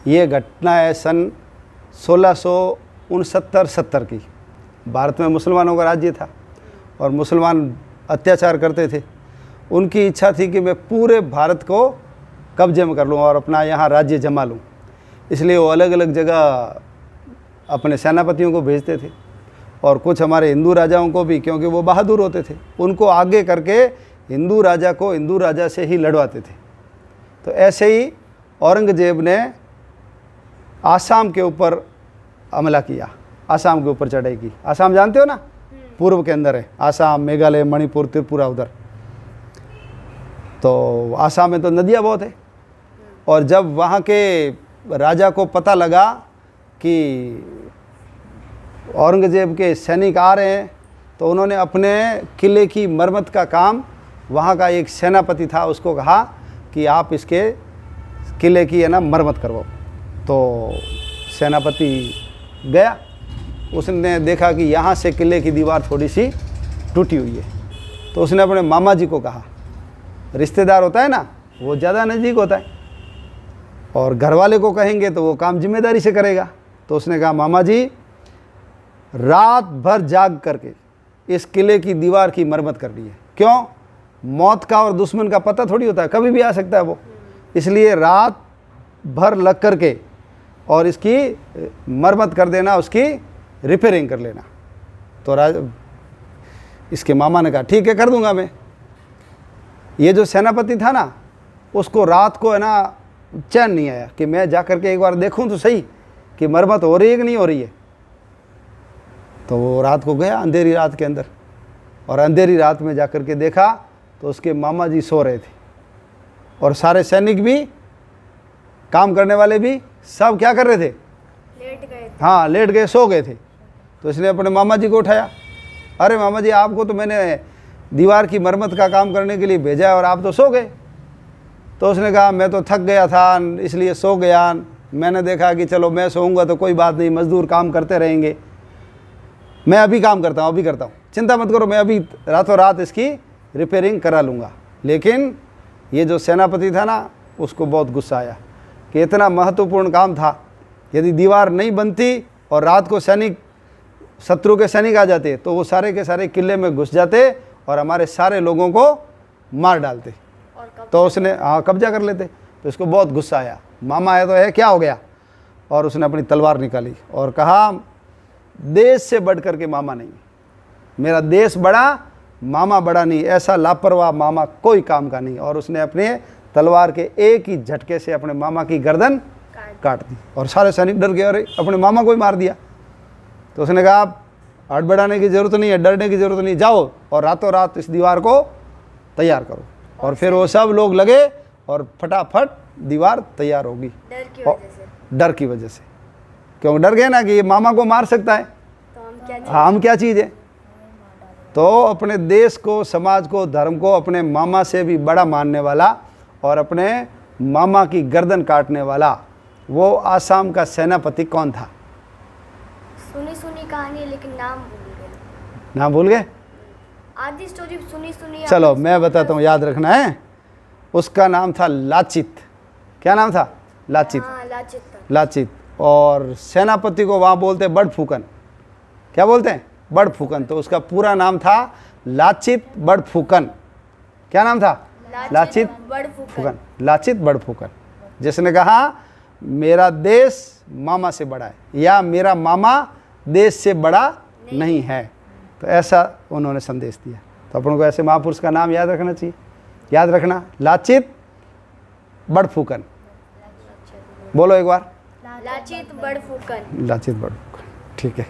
ये घटना है सन 1669-70 की। भारत में मुसलमानों का राज्य था और मुसलमान अत्याचार करते थे। उनकी इच्छा थी कि मैं पूरे भारत को कब्जे में कर लूँ और अपना यहाँ राज्य जमा लूँ। इसलिए वो अलग अलग जगह अपने सेनापतियों को भेजते थे और कुछ हमारे हिंदू राजाओं को भी, क्योंकि वो बहादुर होते थे, उनको आगे करके हिंदू राजा को हिंदू राजा से ही लड़वाते थे। तो ऐसे ही औरंगजेब ने आसाम के ऊपर हमला किया, आसाम के ऊपर चढ़ाई की। आसाम जानते हो ना, पूर्व के अंदर है आसाम, मेघालय, मणिपुर, त्रिपुरा उधर। तो आसाम में तो नदियाँ बहुत है। और जब वहाँ के राजा को पता लगा कि औरंगजेब के सैनिक आ रहे हैं, तो उन्होंने अपने किले की मरम्मत का काम, वहाँ का एक सेनापति था, उसको कहा कि आप इसके किले की है ना मरम्मत करवाओ। तो सेनापति गया, उसने देखा कि यहाँ से किले की दीवार थोड़ी सी टूटी हुई है। तो उसने अपने मामा जी को कहा, रिश्तेदार होता है ना वो ज़्यादा नज़दीक होता है, और घर वाले को कहेंगे तो वो काम जिम्मेदारी से करेगा। तो उसने कहा, मामा जी रात भर जाग करके इस किले की दीवार की मरम्मत करनी है। क्यों? मौत का और दुश्मन का पता थोड़ी होता है, कभी भी आ सकता है वो। इसलिए रात भर लग करके और इसकी मरम्मत कर देना, उसकी रिपेयरिंग कर लेना। तो इसके मामा ने कहा, ठीक है कर दूंगा मैं। ये जो सेनापति था ना, उसको रात को है ना चैन नहीं आया कि मैं जा करके एक बार देखूं तो सही कि मरम्मत हो रही है कि नहीं हो रही है। तो वो रात को गया अंधेरी रात के अंदर, और अंधेरी रात में जा कर के देखा तो उसके मामा जी सो रहे थे, और सारे सैनिक भी, काम करने वाले भी, सब क्या कर रहे थे? लेट गए थे। हाँ, लेट गए, सो गए थे। तो इसने अपने मामा जी को उठाया, अरे मामा जी आपको तो मैंने दीवार की मरम्मत का काम करने के लिए भेजा है और आप तो सो गए। तो उसने कहा, मैं तो थक गया था इसलिए सो गया। मैंने देखा कि चलो मैं सोऊंगा तो कोई बात नहीं, मजदूर काम करते रहेंगे, मैं अभी काम करता हूँ, अभी करता हूँ, चिंता मत करो, मैं अभी रातों रात इसकी रिपेयरिंग करा लूँगा। लेकिन ये जो सेनापति था ना, उसको बहुत गुस्सा आया कि इतना महत्वपूर्ण काम था, यदि दीवार नहीं बनती और रात को सैनिक, शत्रु के सैनिक आ जाते तो वो सारे के सारे किले में घुस जाते और हमारे सारे लोगों को मार डालते। तो उसने कब्जा कर लेते। तो इसको बहुत गुस्सा आया, मामा आया तो है, क्या हो गया? और उसने अपनी तलवार निकाली और कहा, देश से बढ़ कर के मामा नहीं, मेरा देश बड़ा, मामा बड़ा नहीं, ऐसा लापरवाह मामा कोई काम का नहीं। और उसने अपने तलवार के एक ही झटके से अपने मामा की गर्दन काट दी और सारे सैनिक डर गए, अरे अपने मामा को ही मार दिया। तो उसने कहा, आप हड़बड़ाने की ज़रूरत नहीं है, डरने की ज़रूरत नहीं, जाओ और रातों रात इस दीवार को तैयार करो। और फिर वो सब लोग लगे और फटाफट दीवार तैयार होगी। डर की वजह से, क्योंकि डर गए ना कि ये मामा को मार सकता है, तो हम क्या चीज़ है। तो अपने देश को, समाज को, धर्म को अपने मामा से भी बड़ा मानने वाला और अपने मामा की गर्दन काटने वाला वो आसाम का सेनापति कौन था? सुनी सुनी कहानी है लेकिन नाम भूल गए। नाम भूल गए? आधी स्टोरी सुनी सुनी। चलो मैं बताता हूँ, याद रखना है। उसका नाम था लाचित। क्या नाम था? लाचित। हाँ, लाचित। लाचित। और सेनापति को वहाँ बोलते बड़फुकन। क्या बोलते हैं? बड़फुकन। तो उसका पूरा नाम था लाचित बड़फुकन। क्या नाम था? लाचित बड़फुकन। लाचित बड़फुकन, जिसने कहा मेरा देश मामा से बड़ा है, या मेरा मामा देश से बड़ा नहीं है। तो ऐसा उन्होंने संदेश दिया। तो अपन को ऐसे महापुरुष का नाम याद रखना चाहिए। याद रखना, लाचित बड़फुकन। बोलो एक बार, लाचित बड़फुकन। लाचित बड़फुकन। ठीक है।